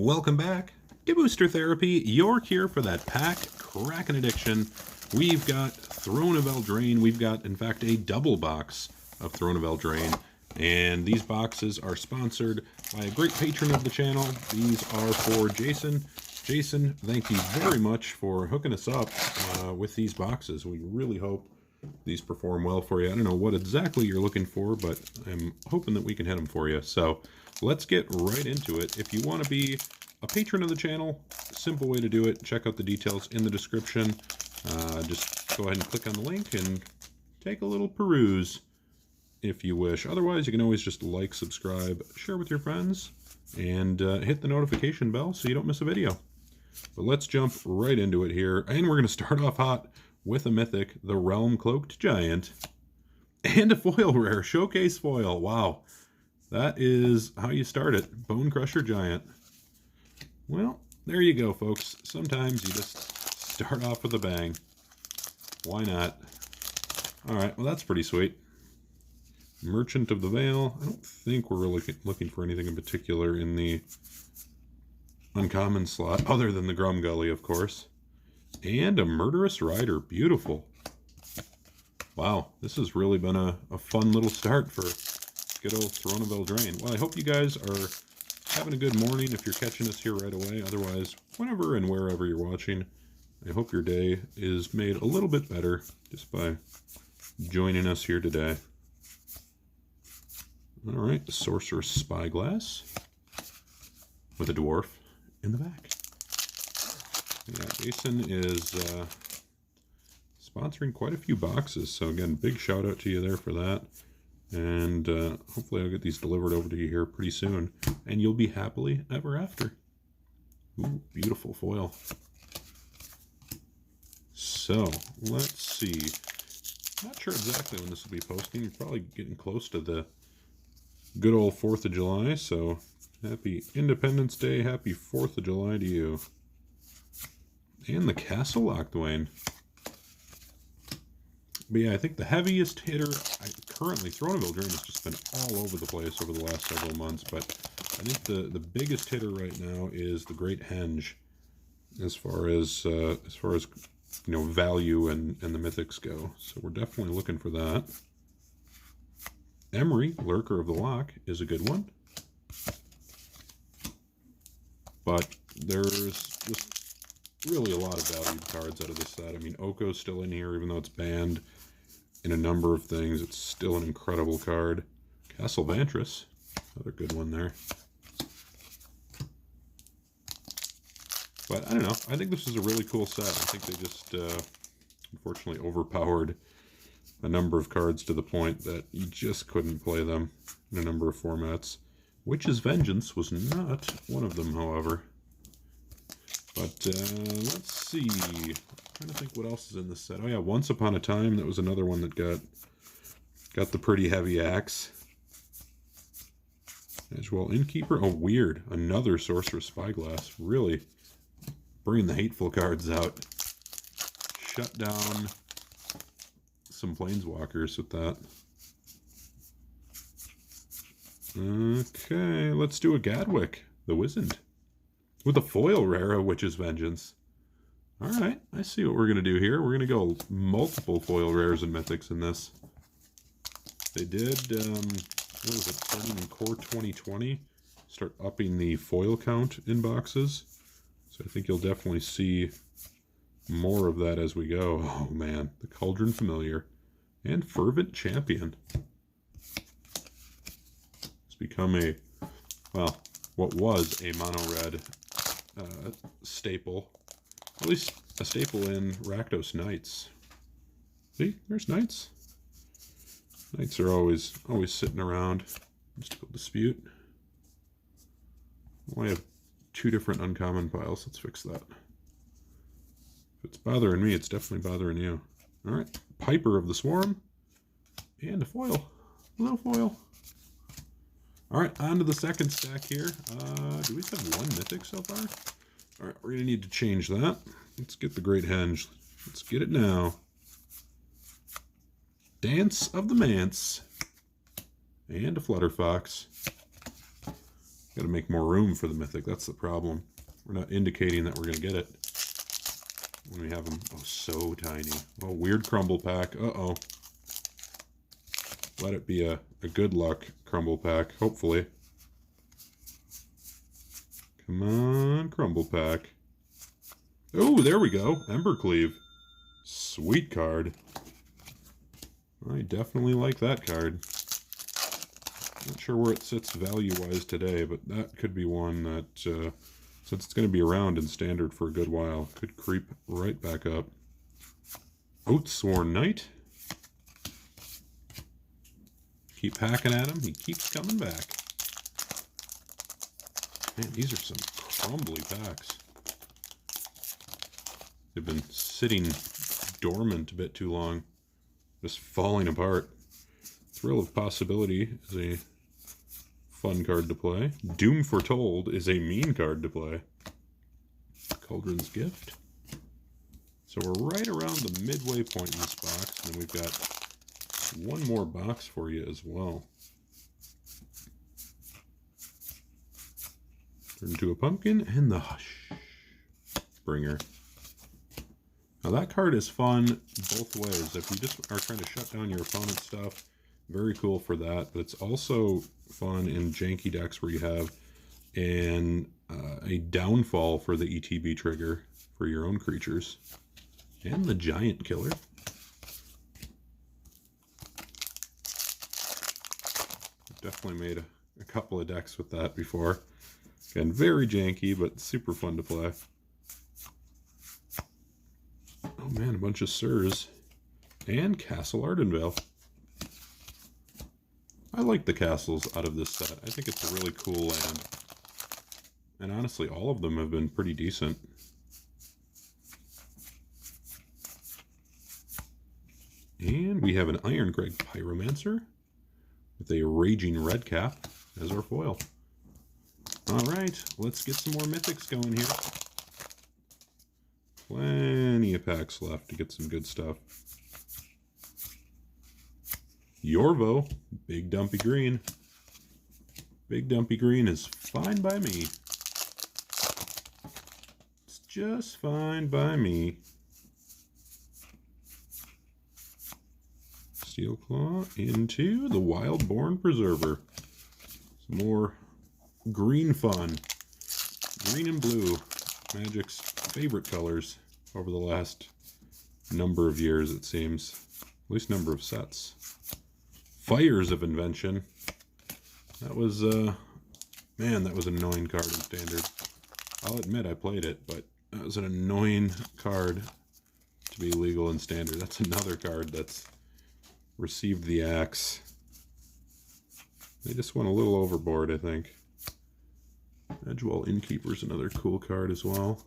Welcome back to Booster Therapy, your cure for that pack Kraken addiction. We've got Throne of Eldraine. We've got, in fact, a double box of Throne of Eldraine. And these boxes are sponsored by a great patron of the channel. These are for Jason. Jason, thank you very much for hooking us up with these boxes. We really hope these perform well for you. I don't know what exactly you're looking for, but I'm hoping that we can hit them for you. So let's get right into it. If you want to be a patron of the channel, simple way to do it. Check out the details in the description. Just go ahead and click on the link and take a little peruse if you wish. Otherwise, you can always just like, subscribe, share with your friends, and hit the notification bell so you don't miss a video. But let's jump right into it here. And we're going to start off hot with a mythic, the Realm Cloaked Giant, and a foil rare, showcase foil. Wow, that is how you start it. Bone Crusher Giant. Well, there you go, folks. Sometimes you just start off with a bang. Why not? All right, well, that's pretty sweet. Merchant of the Veil. I don't think we're really looking for anything in particular in the uncommon slot, other than the Grumgully, of course. And a Murderous Rider. Beautiful. Wow, this has really been a fun little start for good old Throne of Eldraine. Well, I hope you guys are having a good morning if you're catching us here right away. Otherwise, whenever and wherever you're watching, I hope your day is made a little bit better just by joining us here today. All right, Sorcerer's Spyglass with a dwarf in the back. Yeah, Jason is sponsoring quite a few boxes, so again, big shout out to you there for that. And hopefully I'll get these delivered over to you here pretty soon, and you'll be happily ever after. Ooh, beautiful foil. So, let's see. Not sure exactly when this will be posting. You're probably getting close to the good old 4th of July, so happy Independence Day, happy 4th of July to you. And the Castle Locthwain. But yeah, I think the heaviest hitter, currently, Throne of Eldraine has just been all over the place over the last several months, but I think the biggest hitter right now is the Great Henge, as far as you know, value and the mythics go. So we're definitely looking for that. Emery, Lurker of the Loch, is a good one. But there's just really a lot of valued cards out of this set. I mean, Oko's still in here, even though it's banned in a number of things. It's still an incredible card. Castle Vantress, another good one there. But I don't know. I think this is a really cool set. I think they just unfortunately overpowered a number of cards to the point that you just couldn't play them in a number of formats. Witch's Vengeance was not one of them, however. But let's see. I'm trying to think what else is in this set. Oh yeah, Once Upon a Time. That was another one that got the pretty heavy axe. As well, Innkeeper. Oh, weird. Another Sorcerer's Spyglass. Really bringing the hateful cards out. Shut down some Planeswalkers with that. Okay, let's do a Gadwick, the Wizened, with a foil rare of Witch's Vengeance. Alright, I see what we're going to do here. We're going to go multiple foil rares and mythics in this. They did, what was it, starting in Core 2020, start upping the foil count in boxes. So I think you'll definitely see more of that as we go. Oh man, the Cauldron Familiar and Fervent Champion. It's become a, well, what was a mono-red staple. At least a staple in Rakdos Knights. See, there's Knights. Knights are always sitting around. Mystical Dispute. I only have 2 different uncommon piles. Let's fix that. If it's bothering me, it's definitely bothering you. Alright, Piper of the Swarm. And a foil. A little foil. Alright, on to the second stack here. Do we have one mythic so far? Alright, we're going to need to change that. Let's get the Great Henge. Let's get it now. Dance of the Manse. And a Flutterfox. Got to make more room for the mythic. That's the problem. We're not indicating that we're going to get it when we have them. Oh, so tiny. Oh, weird crumble pack. Uh-oh. Let it be a good luck crumble pack, hopefully. Come on, crumble pack. Oh, there we go. Embercleave. Sweet card. I definitely like that card. Not sure where it sits value-wise today, but that could be one that, since it's going to be around in Standard for a good while, could creep right back up. Oathsworn Knight. Keep hacking at him. He keeps coming back. Man, these are some crumbly packs. They've been sitting dormant a bit too long. Just falling apart. Thrill of Possibility is a fun card to play. Doom Foretold is a mean card to play. Cauldron's Gift. So we're right around the midway point in this box, and we've got one more box for you as well. Turn into a pumpkin and the Hush Bringer. Now that card is fun both ways. If you just are trying to shut down your opponent's stuff, very cool for that. But it's also fun in janky decks where you have a downfall for the ETB trigger for your own creatures. And the Giant Killer. I've definitely made a couple of decks with that before. Again, very janky, but super fun to play. Oh man, a bunch of Sirs. And Castle Ardenvale. I like the castles out of this set. I think it's a really cool land. And honestly, all of them have been pretty decent. And we have an Iron Greg Pyromancer with a Raging Redcap as our foil. Alright, let's get some more mythics going here. Plenty of packs left to get some good stuff. Yorvo, Big Dumpy Green. Big Dumpy Green is fine by me. It's just fine by me. Steel Claw into the Wildborn Preserver. Some more green fun. Green and blue. Magic's favorite colors over the last number of years, it seems. At least number of sets. Fires of Invention. That was, man, that was an annoying card in Standard. I'll admit I played it, but that was an annoying card to be legal in Standard. That's another card that's received the axe. They just went a little overboard, I think. Edgewall Innkeeper's another cool card as well.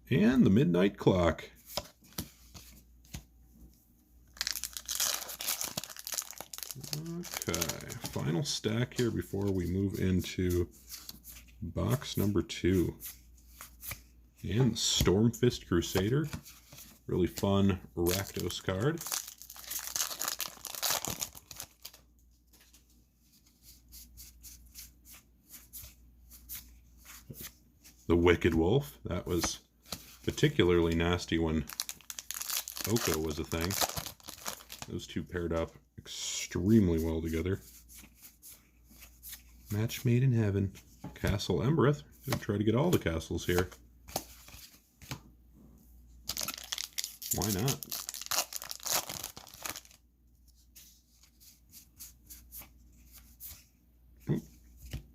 And the Midnight Clock. Okay, final stack here before we move into box number 2. And the Stormfist Crusader. Really fun Rakdos card. The Wicked Wolf. That was particularly nasty when Oko was a thing. Those two paired up extremely well together. Match made in heaven. Castle Embereth. Gonna try to get all the castles here. Why not?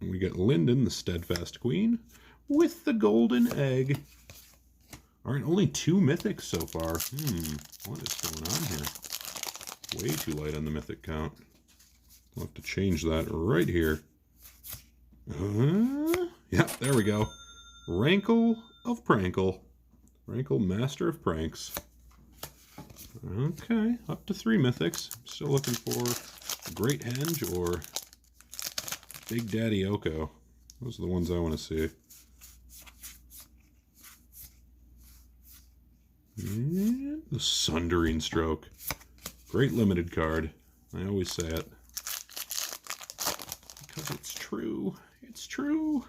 We got Linden, the Steadfast Queen, with the Golden Egg. Alright, only 2 mythics so far. What is going on here? Way too light on the mythic count. We'll have to change that right here. Yeah, there we go. Rankle of Prankle. Rankle, Master of Pranks. Okay, up to 3 mythics. Still looking for Great Henge or Big Daddy Oko. Those are the ones I want to see. And the Sundering Stroke. Great limited card. I always say it. Because it's true. It's true.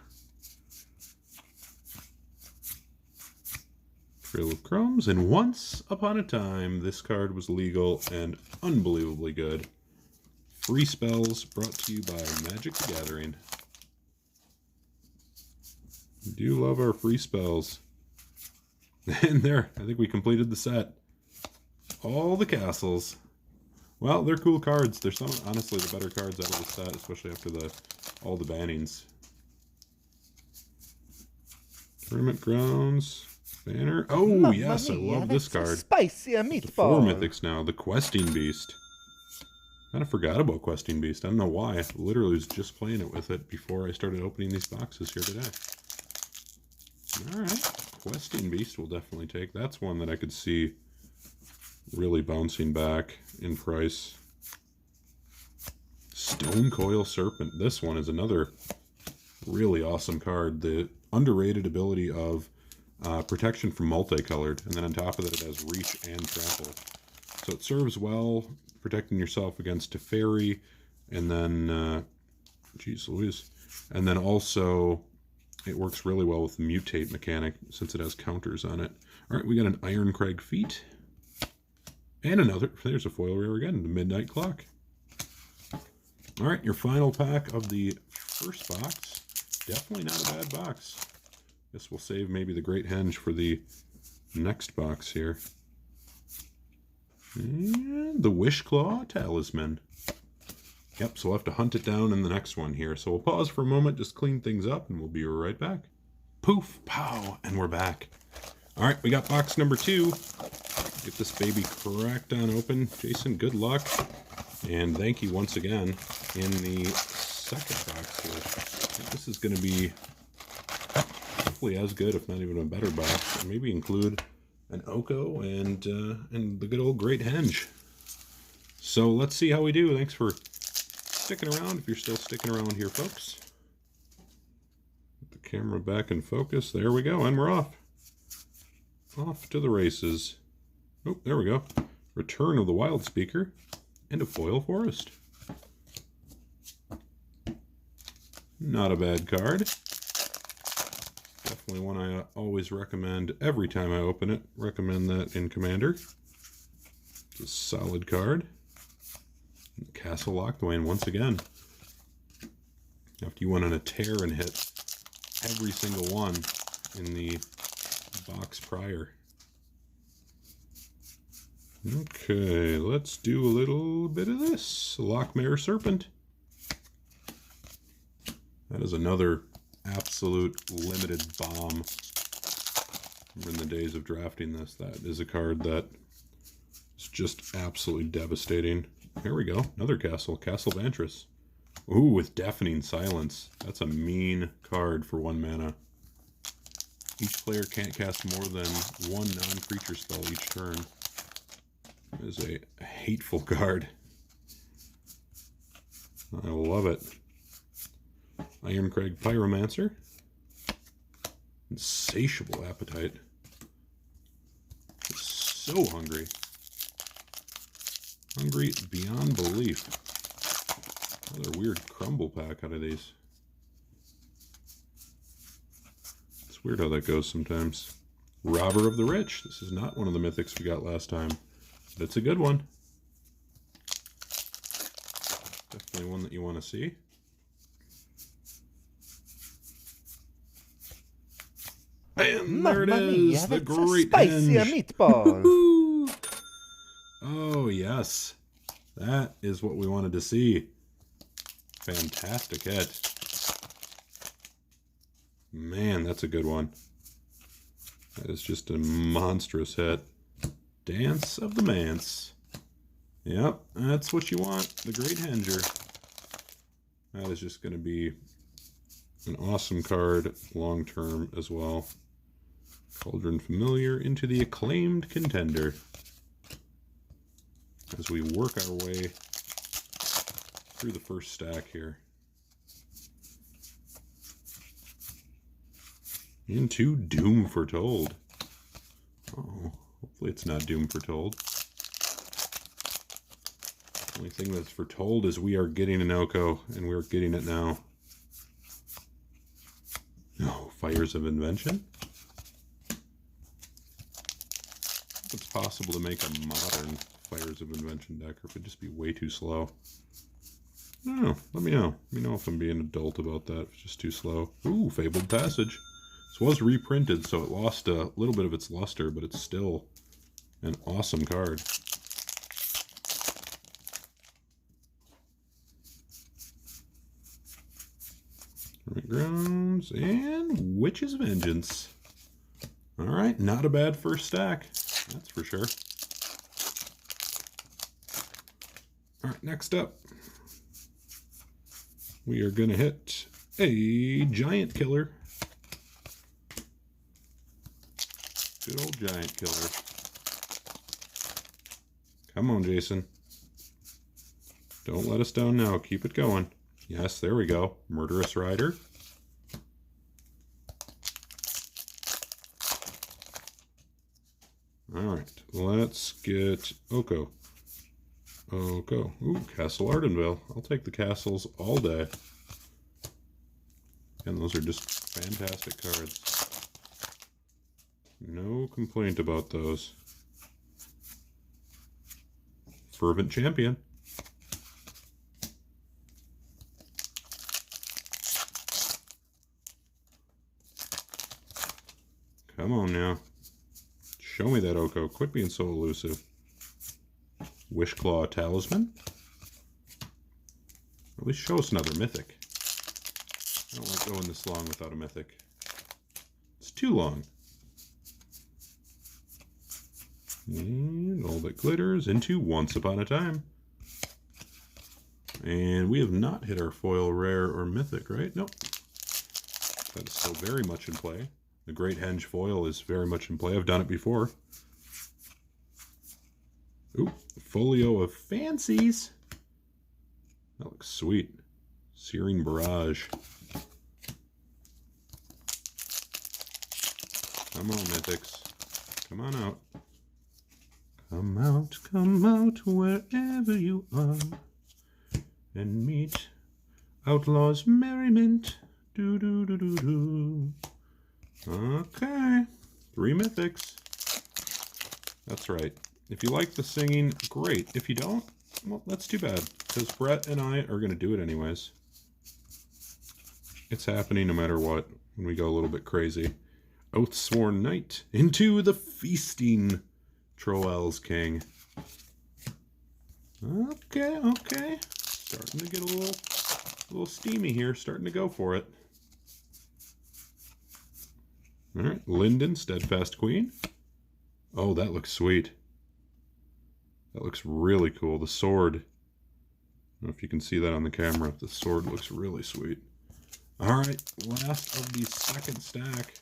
Trail of Crumbs, and once upon a time, this card was legal and unbelievably good. Free spells brought to you by Magic the Gathering. We do love our free spells. And there, I think we completed the set. All the castles. Well, they're cool cards. They're some, honestly, the better cards out of the set, especially after all the bannings. Tournament Grounds. Banner. Oh, Mamma yes, I mia, love this that's a card. spicy The meatball. 4 mythics now. The Questing Beast. Kind of forgot about Questing Beast. I don't know why. I literally was just playing it with it before I started opening these boxes here today. Alright. Questing Beast will definitely take. That's one that I could see really bouncing back in price. Stone Coil Serpent. This one is another really awesome card. The underrated ability of protection from multicolored, and then on top of that it has reach and trample. So it serves well protecting yourself against Teferi, and then geez Louise, and then also it works really well with the mutate mechanic since it has counters on it. All right, we got an Ironcrag Feat, and another, there's a foil rare again, the Midnight Clock. All right, your final pack of the first box. Definitely not a bad box. Guess we'll save maybe the Great Henge for the next box here. And the Wishclaw Talisman. Yep, so we'll have to hunt it down in the next one here. So we'll pause for a moment, just clean things up, and we'll be right back. Poof, pow, and we're back. All right, we got box number 2. Get this baby cracked on open. Jason, good luck. And thank you once again. In the second box here, I think this is going to be hopefully as good, if not even a better box. And maybe include an Oko and the good old Great Henge. So let's see how we do. Thanks for sticking around, if you're still sticking around here, folks. Put the camera back in focus. There we go, and we're off. Off to the races. Oh, there we go. Return of the Wild Speaker and a foil forest. Not a bad card. Definitely one I always recommend every time I open it. Recommend that in Commander. It's a solid card. Castle Lockthwain once again. After you went on a tear and hit every single one in the box prior. Okay, let's do a little bit of this. Lockmare Serpent. That is another absolute limited bomb. Remember in the days of drafting this, that is a card that is just absolutely devastating. Here we go, another castle, Castle Vantress. Ooh, with Deafening Silence. That's a mean card for 1 mana. Each player can't cast more than 1 non-creature spell each turn. That is a hateful card. I love it. Ironcrag Pyromancer. Insatiable Appetite. So hungry. Hungry beyond belief. Another weird crumble pack out of these. It's weird how that goes sometimes. Robber of the Rich. This is not one of the mythics we got last time, but it's a good one. Definitely one that you want to see. And there it is, the Great spicy Henge. meatball. Oh yes, that is what we wanted to see. Fantastic hit. Man, that's a good one. That is just a monstrous hit. Dance of the Manse. Yep, that's what you want, the Great Henger. That is just going to be an awesome card long term as well. Cauldron Familiar into the Acclaimed Contender. As we work our way through the first stack here. Into Doom Foretold. Oh, hopefully it's not Doom Foretold. The only thing that's foretold is we are getting an Oko, and we're getting it now. Fires of Invention. If it's possible to make a modern Fires of Invention deck, or if it'd just be way too slow. I don't know. Let me know. Let me know if I'm being an adult about that. If it's just too slow. Ooh, Fabled Passage. This was reprinted, so it lost a little bit of its luster, but it's still an awesome card. Grounds and Witch's Vengeance. Alright, not a bad first stack. That's for sure. Alright, next up, we are going to hit a Giant Killer. Good old Giant Killer. Come on, Jason. Don't let us down now. Keep it going. Yes, there we go. Murderous Rider. Alright, let's get Oko. Oko. Ooh, Castle Ardenvale. I'll take the castles all day. And those are just fantastic cards. No complaint about those. Fervent Champion. Come on now. Show me that Oko. Quit being so elusive. Wishclaw Talisman. At least show us another mythic. I don't like going this long without a mythic. It's too long. And all that glitters into Once Upon a Time. And we have not hit our foil rare or mythic, right? Nope. That is still very much in play. The Great Henge foil is very much in play. I've done it before. Ooh, Folio of Fancies. That looks sweet. Searing Barrage. Come on, mythics. Come on out. Come out wherever you are. And meet Outlaw's merriment. Do do do do do. Okay, 3 mythics. That's right. If you like the singing, great. If you don't, well, that's too bad. Because Brett and I are going to do it anyways. It's happening no matter what when we go a little bit crazy. Oathsworn Knight into the Feasting Troell's King. Okay, okay. Starting to get a little steamy here. Starting to go for it. Alright, Linden, Steadfast Queen. Oh, that looks sweet. That looks really cool. The sword. I don't know if you can see that on the camera. The sword looks really sweet. Alright, last of the second stack.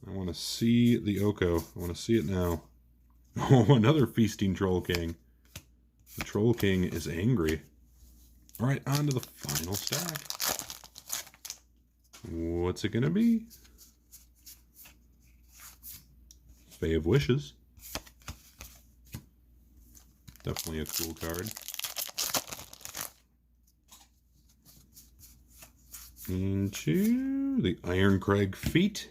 I want to see the Oko. I want to see it now. Oh, another Feasting Troll King. The Troll King is angry. Alright, on to the final stack. What's it going to be? Fae of Wishes. Definitely a cool card. Into the Ironcrag Feet.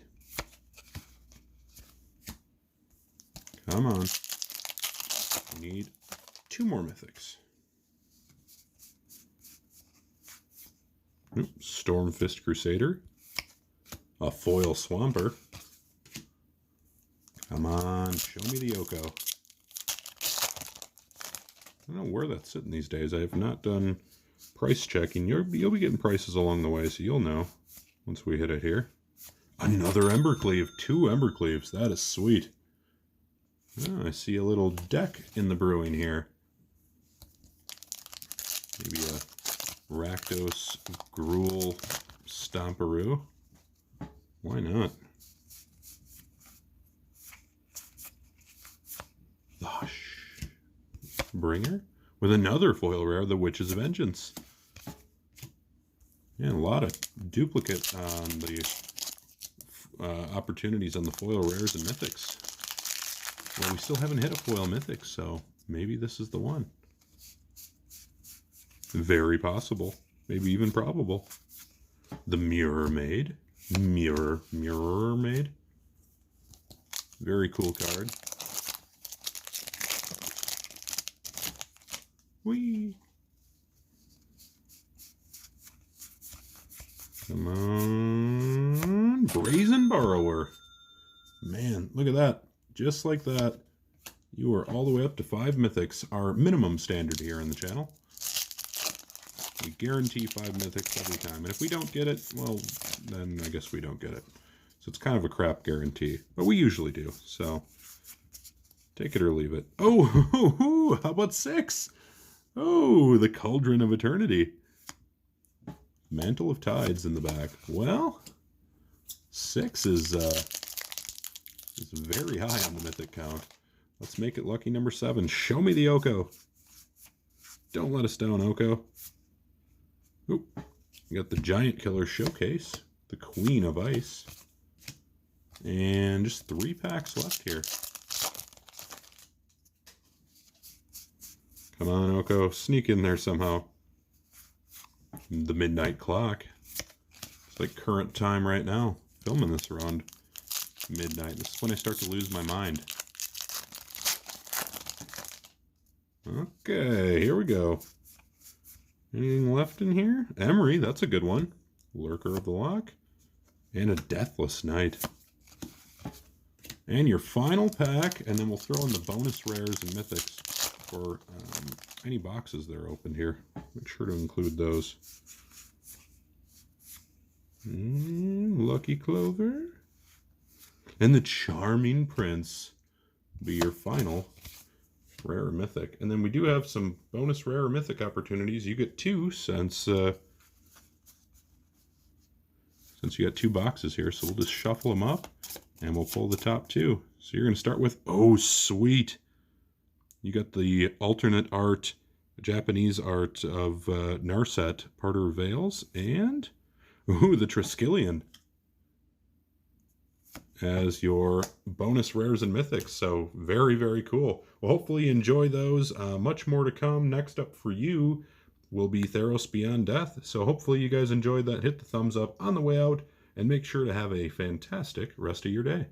Come on. We need 2 more mythics. Oops, Stormfist Crusader. A foil Swamper. Come on, show me the Oko. I don't know where that's sitting these days. I have not done price checking. You'll be getting prices along the way, so you'll know once we hit it here. Another Embercleave. 2 Embercleaves. That is sweet. Oh, I see a little deck in the brewing here. Maybe a Rakdos Gruul Stomperoo. Why not? Bringer with another foil rare, the Witch's Vengeance. Yeah, a lot of duplicate on the opportunities on the foil rares and mythics. Well, we still haven't hit a foil mythic, so maybe this is the one. Very possible, maybe even probable. The Mirror Maid. Mirror Maid. Very cool card. Whee! Come on. Brazen Borrower. Man, look at that. Just like that. You are all the way up to 5 mythics, our minimum standard here on the channel. We guarantee 5 mythics every time. And if we don't get it, well, then I guess we don't get it. So it's kind of a crap guarantee. But we usually do. So take it or leave it. Oh, how about 6? Oh, the Cauldron of Eternity. Mantle of Tides in the back. Well, 6 is very high on the mythic count. Let's make it lucky number 7. Show me the Oko. Don't let us down, Oko. Oop. We got the Giant Killer Showcase. The Queen of Ice. And just 3 packs left here. Come on, Oko. Sneak in there somehow. The midnight clock. It's like current time right now. Filming this around midnight. This is when I start to lose my mind. Okay, here we go. Anything left in here? Emery, that's a good one. Lurker of the Lock. And a Deathless Knight. And your final pack, and then we'll throw in the bonus rares and mythics for any boxes that are opened here. Make sure to include those. Lucky Clover. And the Charming Prince will be your final rare or mythic. And then we do have some bonus rare or mythic opportunities. You get 2 since you got 2 boxes here. So we'll just shuffle them up and we'll pull the top 2. So you're going to start with, oh sweet, you got the alternate art, Japanese art of Narset, Parter Veils, and ooh, the Triskelion as your bonus rares and mythics. So very, very cool. Well, hopefully you enjoy those. Much more to come. Next up for you will be Theros Beyond Death. So hopefully you guys enjoyed that. Hit the thumbs up on the way out and make sure to have a fantastic rest of your day.